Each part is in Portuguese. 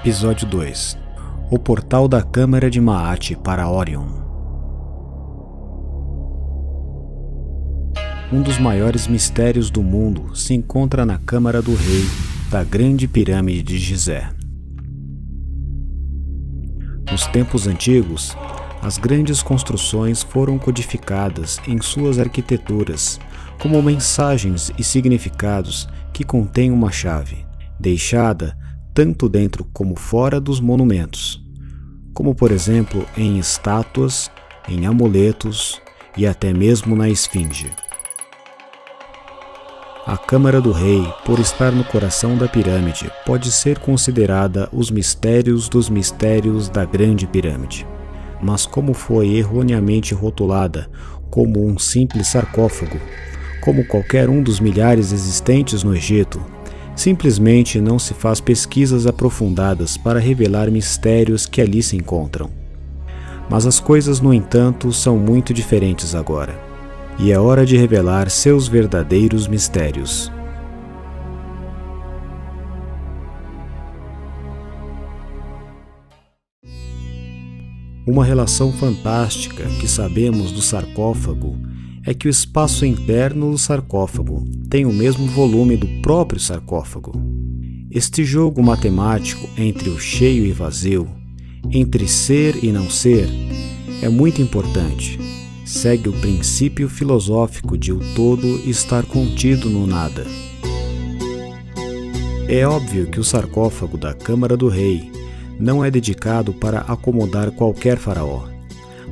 Episódio 2 O Portal da Câmara de Maat para Orion. Um dos maiores mistérios do mundo se encontra na Câmara do Rei da Grande Pirâmide de Gizé. Nos tempos antigos, as grandes construções foram codificadas em suas arquiteturas como mensagens e significados que contêm uma chave, deixada tanto dentro como fora dos monumentos, como por exemplo em estátuas, em amuletos e até mesmo na esfinge. A Câmara do Rei, por estar no coração da pirâmide, pode ser considerada os mistérios dos mistérios da Grande Pirâmide. Mas como foi erroneamente rotulada como um simples sarcófago, como qualquer um dos milhares existentes no Egito, simplesmente não se faz pesquisas aprofundadas para revelar mistérios que ali se encontram. Mas as coisas, no entanto, são muito diferentes agora, e é hora de revelar seus verdadeiros mistérios. Uma relação fantástica que sabemos do sarcófago é que o espaço interno do sarcófago tem o mesmo volume do próprio sarcófago. Este jogo matemático entre o cheio e vazio, entre ser e não ser, é muito importante. Segue o princípio filosófico de o todo estar contido no nada. É óbvio que o sarcófago da Câmara do Rei não é dedicado para acomodar qualquer faraó,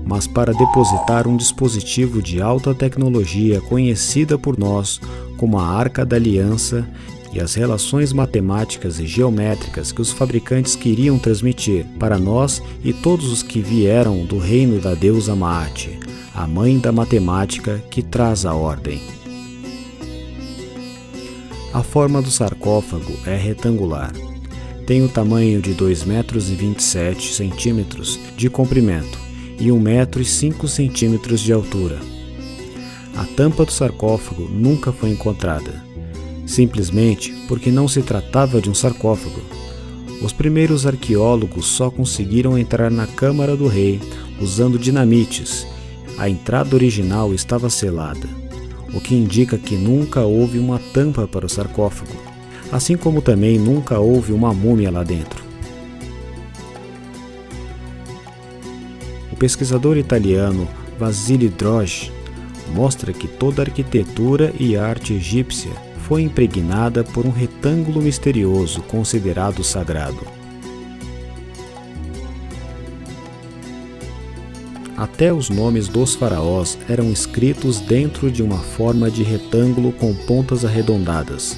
mas para depositar um dispositivo de alta tecnologia conhecida por nós como a Arca da Aliança e as relações matemáticas e geométricas que os fabricantes queriam transmitir para nós e todos os que vieram do reino da deusa Maat, a mãe da matemática que traz a ordem. A forma do sarcófago é retangular. Tem o tamanho de 2,27 metros de comprimento e 1,05 metros de altura. A tampa do sarcófago nunca foi encontrada, simplesmente porque não se tratava de um sarcófago. Os primeiros arqueólogos só conseguiram entrar na Câmara do Rei usando dinamites. A entrada original estava selada, o que indica que nunca houve uma tampa para o sarcófago, assim como também nunca houve uma múmia lá dentro. O pesquisador italiano Vasile Droz mostra que toda a arquitetura e arte egípcia foi impregnada por um retângulo misterioso considerado sagrado. Até os nomes dos faraós eram escritos dentro de uma forma de retângulo com pontas arredondadas,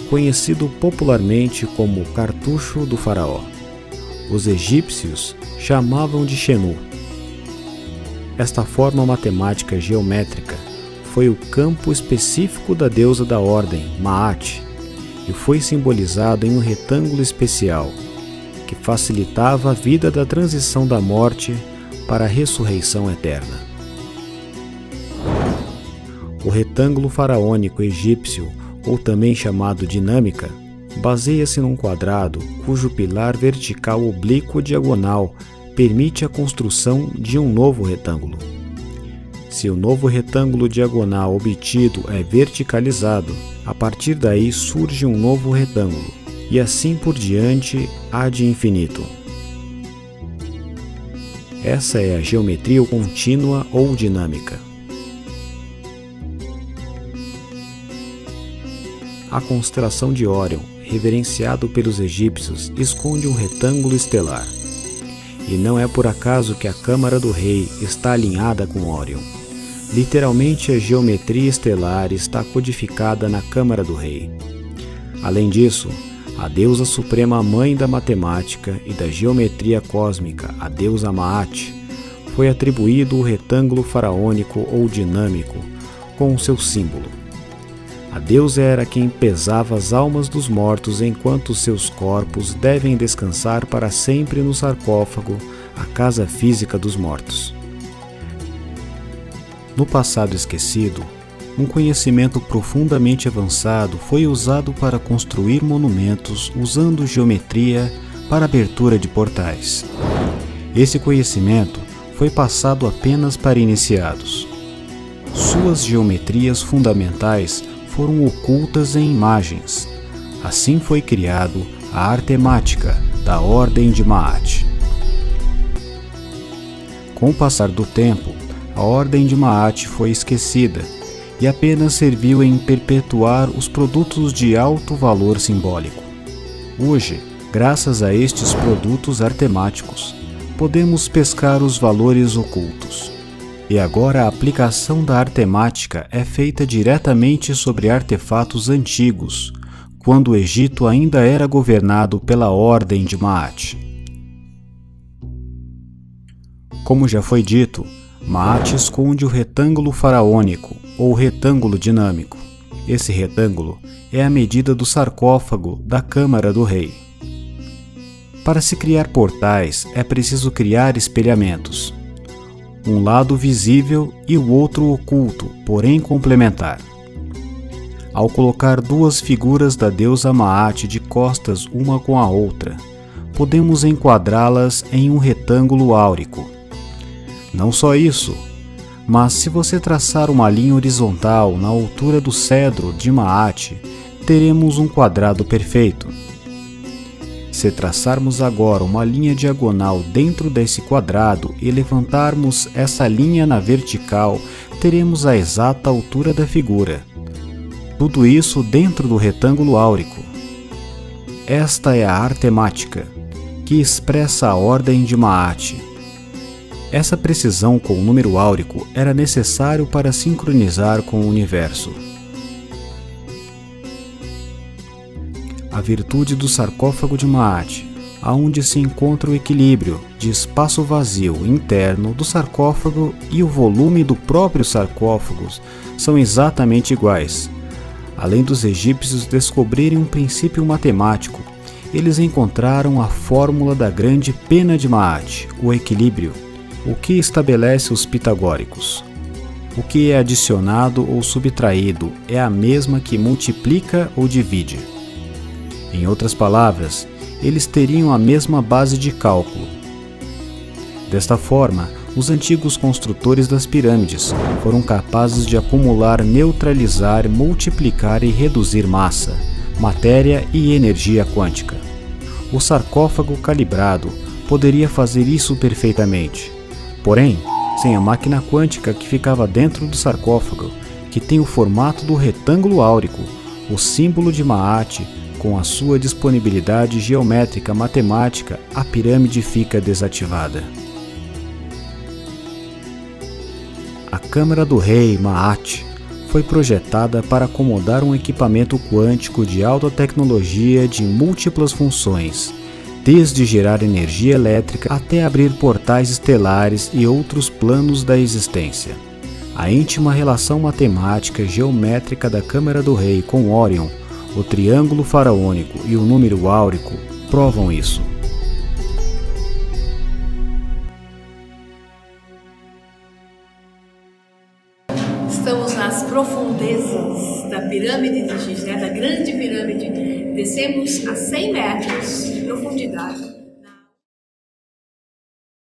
conhecido popularmente como cartucho do faraó. Os egípcios chamavam de Xenu. Esta forma matemática geométrica foi o campo específico da deusa da ordem, Maat, e foi simbolizado em um retângulo especial, que facilitava a vida da transição da morte para a ressurreição eterna. O retângulo faraônico egípcio, ou também chamado dinâmica, baseia-se num quadrado cujo pilar vertical oblíquo diagonal permite a construção de um novo retângulo. Se o novo retângulo diagonal obtido é verticalizado, a partir daí surge um novo retângulo, e assim por diante ad infinito. Essa é a geometria contínua ou dinâmica. A constelação de Órion, reverenciado pelos egípcios, esconde um retângulo estelar. E não é por acaso que a Câmara do Rei está alinhada com Órion. Literalmente, a geometria estelar está codificada na Câmara do Rei. Além disso, a deusa suprema mãe da matemática e da geometria cósmica, a deusa Maat, foi atribuído o retângulo faraônico ou dinâmico com o seu símbolo. A deusa era quem pesava as almas dos mortos enquanto seus corpos devem descansar para sempre no sarcófago, a casa física dos mortos. No passado esquecido, um conhecimento profundamente avançado foi usado para construir monumentos usando geometria para a abertura de portais. Esse conhecimento foi passado apenas para iniciados. Suas geometrias fundamentais foram ocultas em imagens. Assim foi criado a artemática da Ordem de Ma'at. Com o passar do tempo, a Ordem de Ma'at foi esquecida e apenas serviu em perpetuar os produtos de alto valor simbólico. Hoje, graças a estes produtos artemáticos, podemos pescar os valores ocultos. E agora a aplicação da artemática é feita diretamente sobre artefatos antigos, quando o Egito ainda era governado pela Ordem de Ma'at. Como já foi dito, Ma'at esconde o retângulo faraônico, ou retângulo dinâmico. Esse retângulo é a medida do sarcófago da Câmara do Rei. Para se criar portais, é preciso criar espelhamentos. Um lado visível e o outro oculto, porém complementar. Ao colocar duas figuras da deusa Ma'at de costas uma com a outra, podemos enquadrá-las em um retângulo áurico. Não só isso, mas se você traçar uma linha horizontal na altura do cedro de Ma'at, teremos um quadrado perfeito. Se traçarmos agora uma linha diagonal dentro desse quadrado e levantarmos essa linha na vertical, teremos a exata altura da figura. Tudo isso dentro do retângulo áurico. Esta é a artemática, que expressa a Ordem de Ma'at. Essa precisão com o número áurico era necessário para sincronizar com o universo. A virtude do sarcófago de Ma'at, aonde se encontra o equilíbrio de espaço vazio interno do sarcófago e o volume do próprio sarcófago, são exatamente iguais. Além dos egípcios descobrirem um princípio matemático, eles encontraram a fórmula da grande pena de Ma'at, o equilíbrio, o que estabelece os pitagóricos. O que é adicionado ou subtraído é a mesma que multiplica ou divide. Em outras palavras, eles teriam a mesma base de cálculo. Desta forma, os antigos construtores das pirâmides foram capazes de acumular, neutralizar, multiplicar e reduzir massa, matéria e energia quântica. O sarcófago calibrado poderia fazer isso perfeitamente. Porém, sem a máquina quântica que ficava dentro do sarcófago, que tem o formato do retângulo áurico, o símbolo de Ma'at, com a sua disponibilidade geométrica matemática, a pirâmide fica desativada. A Câmara do Rei Ma'at foi projetada para acomodar um equipamento quântico de alta tecnologia de múltiplas funções, desde gerar energia elétrica até abrir portais estelares e outros planos da existência. A íntima relação matemática geométrica da Câmara do Rei com Órion, o triângulo faraônico e o número áurico provam isso. Estamos nas profundezas da pirâmide de Gizé, da grande pirâmide. Descemos a 100 metros de profundidade.